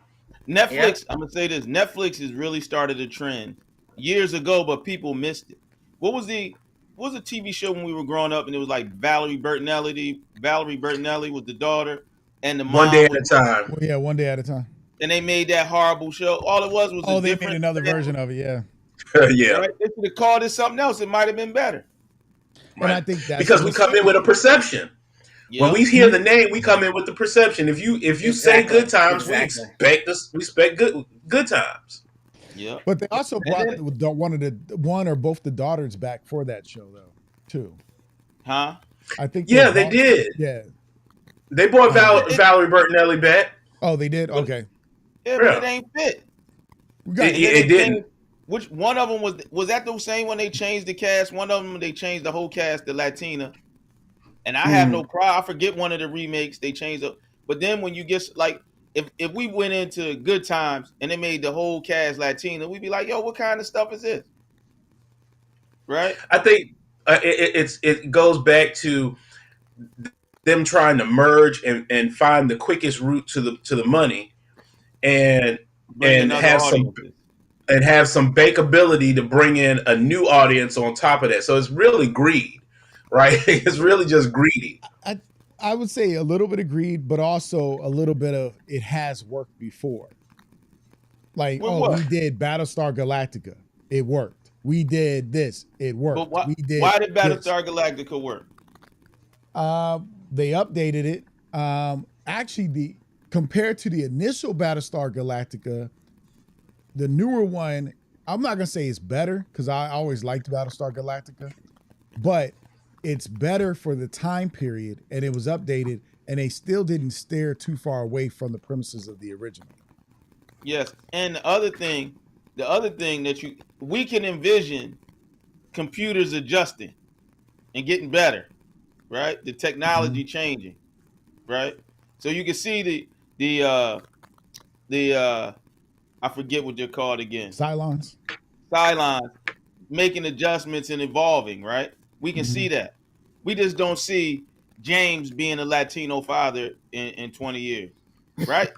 Netflix, I'm gonna say this: Netflix has really started a trend years ago, but people missed it. What was the TV show when we were growing up, and it was like Valerie Bertinelli. Valerie Bertinelli was the daughter, and the mom. One day at a time. Well, yeah, one day at a time. And they made that horrible show. All it was a they different made another version of it. Yeah. Yeah. Right? They should have called it something else. It might have been better. And I think that's because we come in with a perception. Yep. When we hear the name, we come in with the perception. If you say Good Times, we expect good times. Yeah. But they also brought one or both the daughters back for that show though, too. Huh? I think. Yeah, they did. Yeah. They brought Valerie Bertinelli back. Oh, they did. Okay. Yeah, but it ain't fit. It didn't. Which one of them was that the same when they changed the cast? One of them they changed the whole cast to Latina. And I have no problem. I forget one of the remakes they changed it. But then when you get like if we went into Good Times and they made the whole cast Latina, we'd be like, yo, what kind of stuff is this? Right? I think it goes back to them trying to merge and find the quickest route to the money and have some bankability to bring in a new audience on top of that. So it's really greed, right? It's really just greedy. I would say a little bit of greed, but also a little bit of it has worked before. Like, we did Battlestar Galactica. It worked. We did this. It worked. But why did Battlestar Galactica work? They updated it. Actually, compared to the initial Battlestar Galactica, the newer one, I'm not gonna say it's better because I always liked Battlestar Galactica, but it's better for the time period, and it was updated, and they still didn't steer too far away from the premises of the original. Yes, and the other thing that we can envision computers adjusting and getting better, right? The technology changing. right? So you can see the I forget what they're called again. Cylons. Sidelines making adjustments and evolving, right? We can Mhm. see that. We just don't see James being a Latino father in 20 years, right?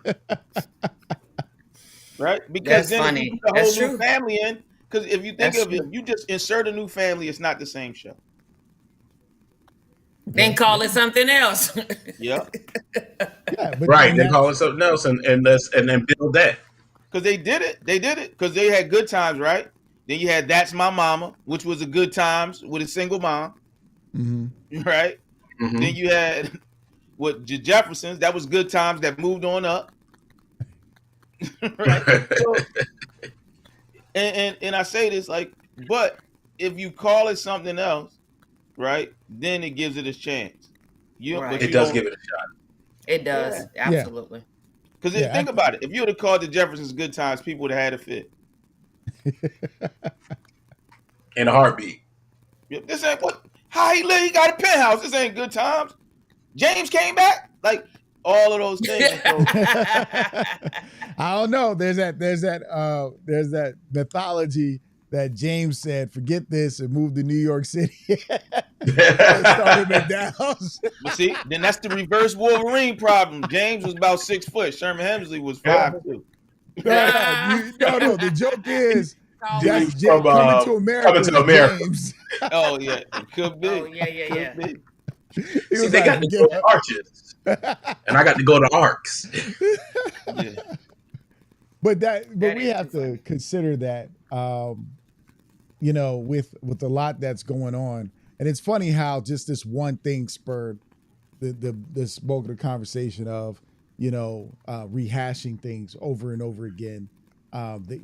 Right? Because That's then if you funny. put a That's whole new true. family in, because if you think That's of it, true. if you just insert a new family, it's not the same show. Then Okay. call it something else. Yep. Yeah, but Right. and Then call that's it something else and then build that. Because they did it. They did it because they had good times, right? Then you had That's My Mama, which was a good times with a single mom, mhm. right? Then Hmm. you had what Jeffersons, that was good times that moved on up, right? So and I say this like, but if you call it something else, right, then it gives it a chance. You but Right. It you does don't. give it a shot. It Yeah. does. Yeah. Absolutely. Because Yeah. think about it, if you would have called the Jeffersons good times, people would have had a fit. In a heartbeat. This ain't what how he live. He got a penthouse. This ain't good times. James came back. Like all of those things. And so I don't know. There's that mythology that James said, forget this and move to New York City and started McDonald's. but see, then that's the reverse Wolverine problem. James was about 6 foot. Sherman Hemsley was Yeah. 5'2". No. The joke is Taller. that's From coming to Coming America to is America. James. Oh yeah, it could Oh be. yeah, yeah, Could yeah. be. He See, was they like, got to go to arches, and I got to go to arcs. Yeah. but That we is have too to funny. consider that with a lot that's going on, and it's funny how just this one thing spurred this bulk of the conversation of rehashing things over and over again, the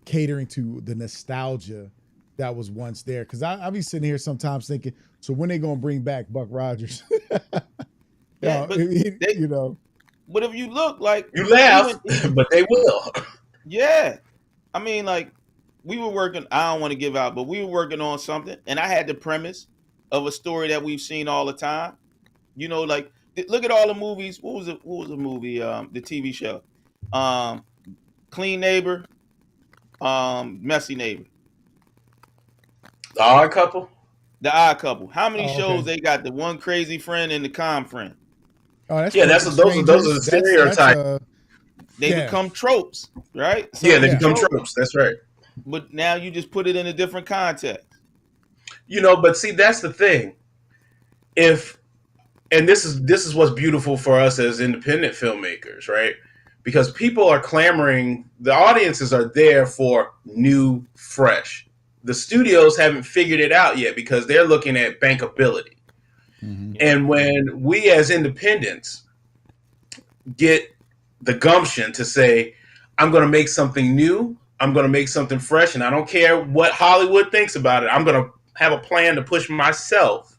catering to the nostalgia that was once there. Because I be sitting here sometimes thinking, so when they gonna bring back Buck Rogers? Yeah, but they You know, but if you look like You laugh, even but they will. yeah. I mean like we were working, I don't want to give out, but we were working on something and I had the premise of a story that we've seen all the time. Like look at all the movies. What was the movie? The TV show, um, Clean Neighbor, Messy Neighbor, The Odd Couple. The Odd Couple. How many oh, shows okay. they got? The one crazy friend and the calm friend. Oh, that's Yeah, Perfect those are Strangers. the That's stereotypes. They yeah. become tropes, right? So Yeah, they it's Yeah. become tropes, tropes. That's right. but now you just put it in a different context. But see, that's the thing. If and this is what's beautiful for us as independent filmmakers, right? Because people are clamoring, the audiences are there for new, fresh. The studios haven't figured it out yet because they're looking at bankability. Mm-hmm. Yeah, And when we as independents get the gumption to say, I'm going to make something new, I'm going to make something fresh, and I don't care what Hollywood thinks about it, I'm going to have a plan to push myself.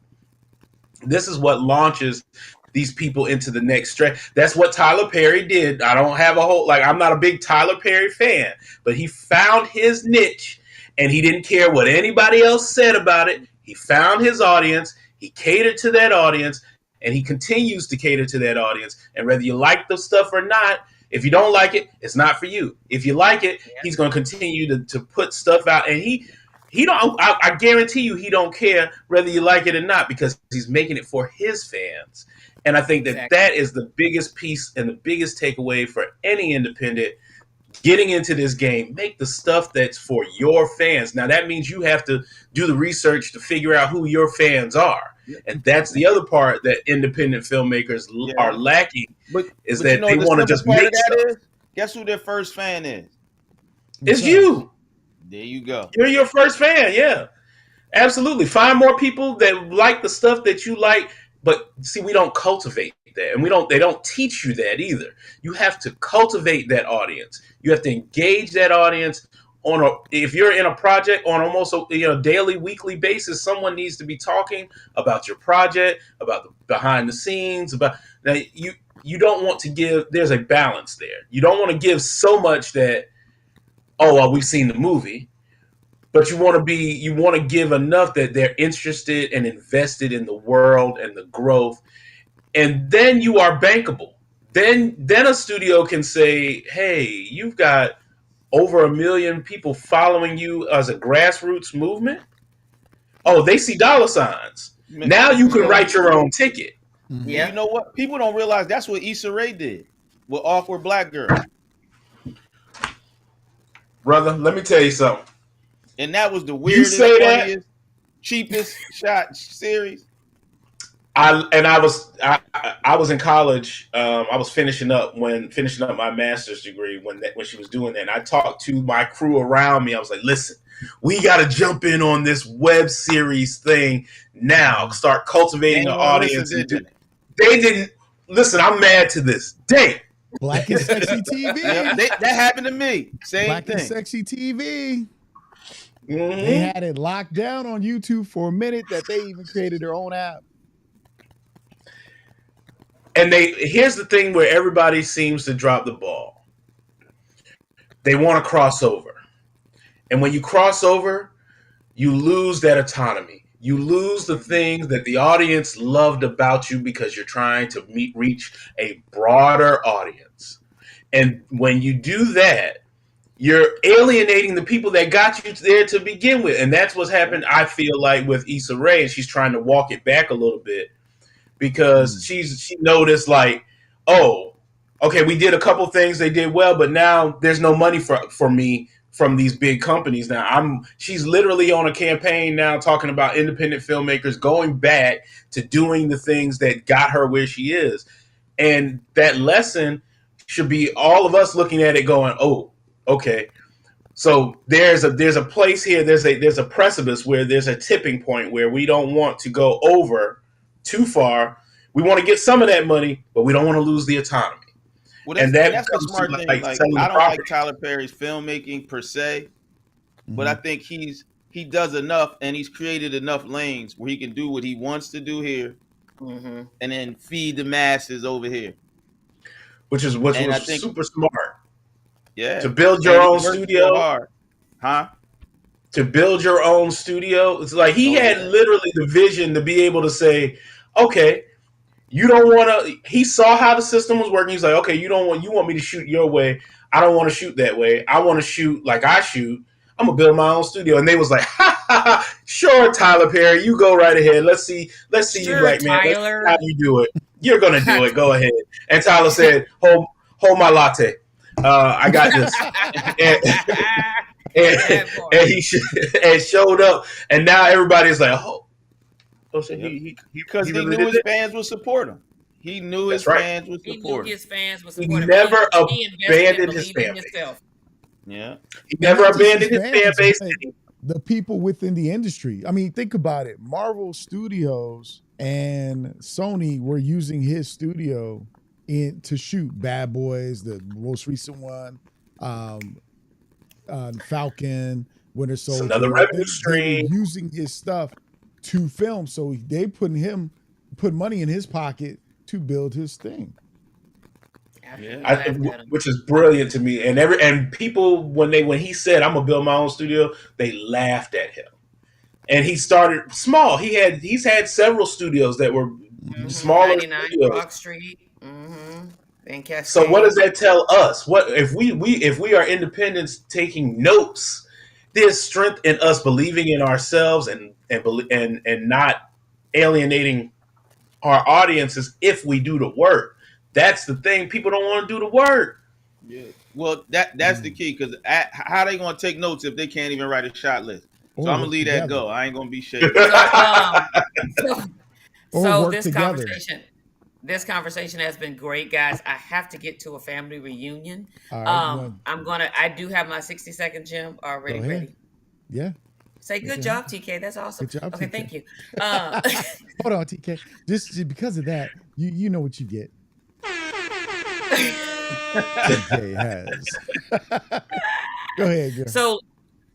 This is what launches these people into the next stretch. That's what Tyler Perry did. I don't have a whole, I'm not a big Tyler Perry fan, but he found his niche and he didn't care what anybody else said about it. He found his audience, he catered to that audience, and he continues to cater to that audience. And whether you like the stuff or not, if you don't like it, it's not for you. If you like it, Yeah. he's going to continue to put stuff out. And he don't. I guarantee you, he don't care whether you like it or not because he's making it for his fans. And I think that Exactly. that is the biggest piece and the biggest takeaway for any independent getting into this game. Make the stuff that's for your fans. Now that means you have to do the research to figure out who your fans are. And that's the other part that independent filmmakers are yeah. lacking But is but you that know they what the want to simple just part of make stuff. that is? Guess who their first fan is? It's you. There you go. You're your first fan. Yeah. Absolutely. Find more people that like the stuff that you like. But see, we don't cultivate that. And they don't teach you that either. You have to cultivate that audience. You have to engage that audience if you're in a project on almost a daily, weekly basis, someone needs to be talking about your project, about the behind the scenes, about now you don't want to give, there's a balance there. You don't want to give so much that, oh, well, we've seen the movie. But you want to give enough that they're interested and invested in the world and the growth. and then you are bankable. Then a studio can say, "Hey, you've got over 1 million people following you as a grassroots movement. Oh, they see dollar signs. Now you can write your own ticket." Mhm. And you know what? People don't realize that's what Issa Rae did with Awkward Black Girl. Brother, let me tell you something. And that was the You weirdest, say that, funniest, cheapest shot series. I was in college. I was finishing up my master's degree when she was doing that. And I talked to my crew around me. I was like, "Listen, we got to jump in on this web series thing now. Start cultivating an audience." Listen, did They didn't listen. I'm mad to this day. Black and Sexy TV. Yep, that happened to me. Same Black thing. and Sexy TV. Mm-hmm. They had it locked down on YouTube for a minute that they even created their own app. And here's the thing where everybody seems to drop the ball. They want to cross over. And when you cross over, you lose that autonomy. You lose the things that the audience loved about you because you're trying to reach a broader audience. And when you do that, you're alienating the people that got you there to begin with. And that's what's happened, I feel like, with Issa Rae. And she's trying to walk it back a little bit because she noticed, like, oh, okay, we did a couple things, they did well, but now there's no money for me from these big companies. Now she's literally on a campaign now talking about independent filmmakers going back to doing the things that got her where she is. And that lesson should be all of us looking at it going, oh, okay. So there's a place here, there's a precipice where there's a tipping point where we don't want to go over too far. We want to get some of that money, but we don't want to lose the autonomy. Well, and that's the smart thing. Like, I don't property. like Tyler Perry's filmmaking per se, but I think he does enough, and he's created enough lanes where he can do what he wants to do here, and then feed the masses over here. Which was super smart. Yeah. To build your own studio. Hard. Huh? To build your own studio. It's like he had literally the vision to be able to say, okay, you don't want to. He saw how the system was working. He's like, okay, you want me to shoot your way. I don't want to shoot that way. I want to shoot like I shoot. I'm gonna build my own studio. And they was like, ha ha ha, sure, Tyler Perry, you go right ahead. Let's see sure, you, black man. Let's see how you do it. You're gonna do it. Go ahead. And Tyler said, hold my latte. I got this. and he showed up, and now everybody's like, oh. Because he knew his fans would support him. He knew his fans would support him. He never abandoned his fan base. Yeah. He never abandoned his fan base. The people within the industry. I mean, think about it. Marvel Studios and Sony were using his studio to shoot Bad Boys, the most recent one, Falcon, Winter Soldier. Another revenue stream. Using his stuff to film, so they put money in his pocket to build his thing. Which is brilliant to me. And people when he said I'm gonna build my own studio, they laughed at him. And he started small. He's had several studios that were smaller 99 studios. Rock Street. So what does that tell us? What if we are independents taking notes? There's strength in us believing in ourselves and not alienating our audiences if we do the work. That's the thing. People don't want to do the work. Yeah. Well, that's the key, because how they going to take notes if they can't even write a shot list? So I'm going to leave that go. I ain't going to be shaking. So this conversation has been great, guys. I have to get to a family reunion. Right, I do have my 60-second gem already ready. Yeah. Say good job, TK. That's awesome. Good job, okay, TK. Thank you. Hold on, TK. Just because of that, you know what you get. TK has. Go ahead, girl.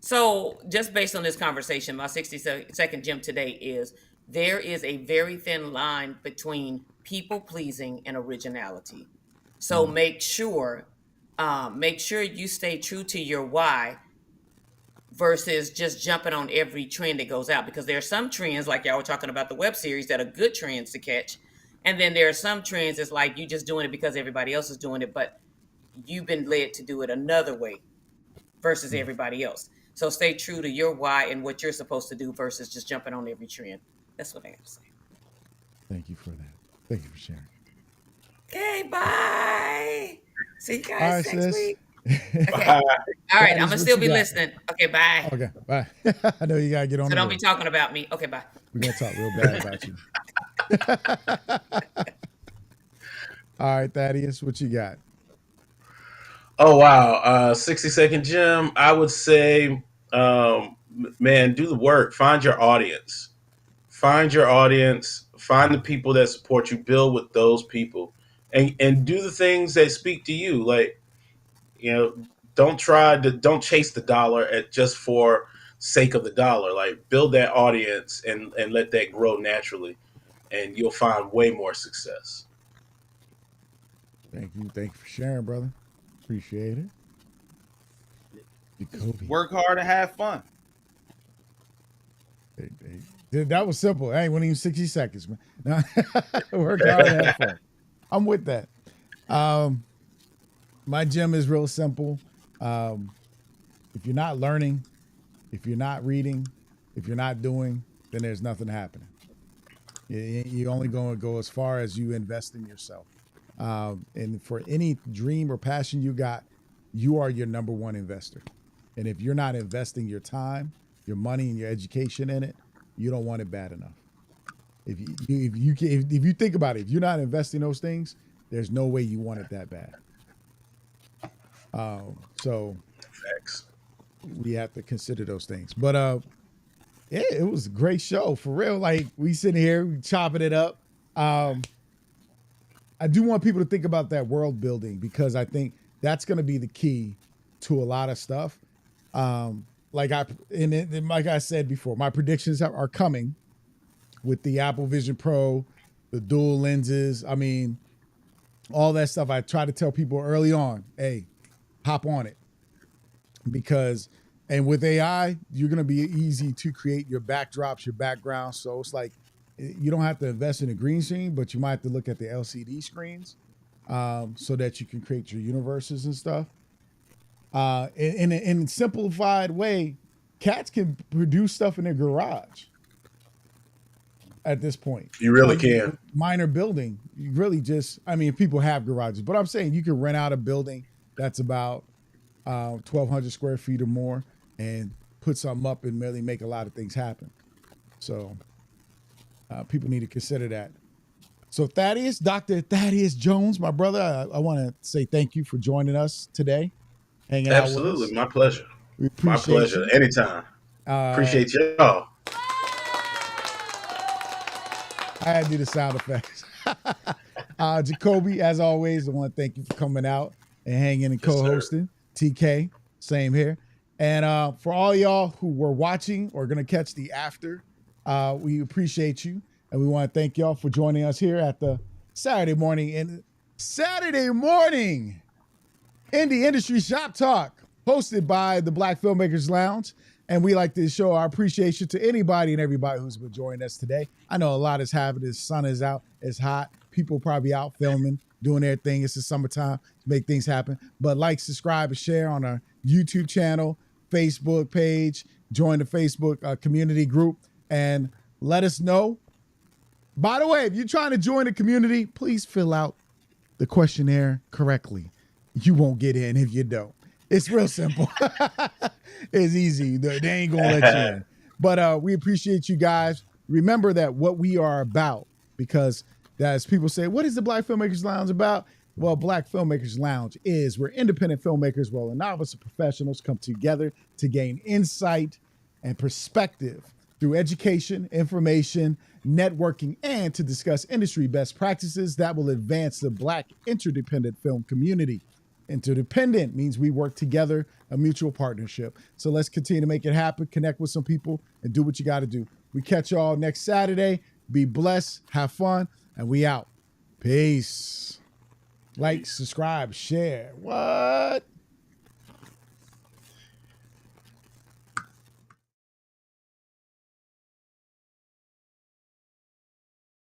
So just based on this conversation, my 60-second gem today is there is a very thin line between people pleasing and originality. So make sure you stay true to your why versus just jumping on every trend that goes out, because there are some trends, like y'all were talking about the web series, that are good trends to catch, And then there are some trends it's like you just doing it because everybody else is doing it, but you've been led to do it another way versus everybody else. So stay true to your why and what you're supposed to do versus just jumping on every trend. That's what I have to say. Thank you for that. Thank you for sharing. Okay, bye. See you All guys right, next sis. week. Okay. All right, I'm Thaddeus, gonna what still you be got? listening. Okay, bye. Okay, bye. I know you gotta get on So the don't road. be talking about me. Okay, bye. We're gonna talk real bad about you. All right, Thaddeus, what you got? Oh wow, 60-second gem. I would say, man, do the work. Find your audience. Find your audience. Find the people that support you. Build with those people, and do the things that speak to you. Like, don't chase the dollar at just for sake of the dollar. Like, build that audience and let that grow naturally, and you'll find way more success. Thank you for sharing, brother. Appreciate it. Jacoby. Work hard and have fun. That was simple. Hey, wasn't even 60 seconds, man. No, work hard and have fun. I'm with that. My gem is real simple. If you're not learning, if you're not reading, if you're not doing, then there's nothing happening. You're only going to go as far as you invest in yourself. And for any dream or passion you got, you are your number one investor. And if you're not investing your time, your money, and your education in it, you don't want it bad enough. If you think about it, if you're not investing those things, there's no way you want it that bad. So Facts. we have to consider those things. But yeah, it was a great show for real. Like we sitting here, we chopping it up. I do want people to think about that world building because I think that's going to be the key to a lot of stuff. Like I said before, my predictions are coming with the Apple Vision Pro, the dual lenses. I mean, all that stuff. I try to tell people early on, hey, hop on it and with AI, you're going to be easy to create your backdrops, your background. So it's like, you don't have to invest in a green screen, but you might have to look at the LCD screens so that you can create your universes and stuff. In a simplified way, cats can produce stuff in their garage at this point. You really can. Minor building, you really just, I mean, people have garages, but I'm saying you can rent out a building that's about 1,200 square feet or more and put something up and really make a lot of things happen. So people need to consider that. So Thaddeus, Dr. Thaddeus Jones, my brother, I want to say thank you for joining us today. Hanging Absolutely, out with us. my pleasure. We appreciate My pleasure. you. Anytime. Appreciate y'all. I had to do the sound effects. Jacoby, as always, I want to thank you for coming out and hanging and co-hosting. TK, same here. And for all y'all who were watching or going to catch the after, we appreciate you. And we want to thank y'all for joining us here at the Saturday morning Indie Industry Shop Talk, hosted by the Black Filmmakers Lounge. And we like to show our appreciation to anybody and everybody who's been joining us today. I know a lot is happening. The sun is out. It's hot. People probably out filming, doing their thing. It's the summertime to make things happen. But like, subscribe, and share on our YouTube channel, Facebook page. Join the Facebook community group and let us know. By the way, if you're trying to join the community, please fill out the questionnaire correctly. You won't get in if you don't. It's real simple. It's easy. They ain't gonna let you in. But we appreciate you guys. Remember that what we are about, because as people say, what is the Black Filmmakers Lounge about? Well, Black Filmmakers Lounge is where independent filmmakers, well, and novice professionals come together to gain insight and perspective through education, information, networking, and to discuss industry best practices that will advance the Black interdependent film community. Interdependent means we work together, a mutual partnership. So let's continue to make it happen, connect with some people, and do what you got to do. We catch y'all next Saturday. Be blessed, have fun, and we out. Peace. Like, subscribe, share. What?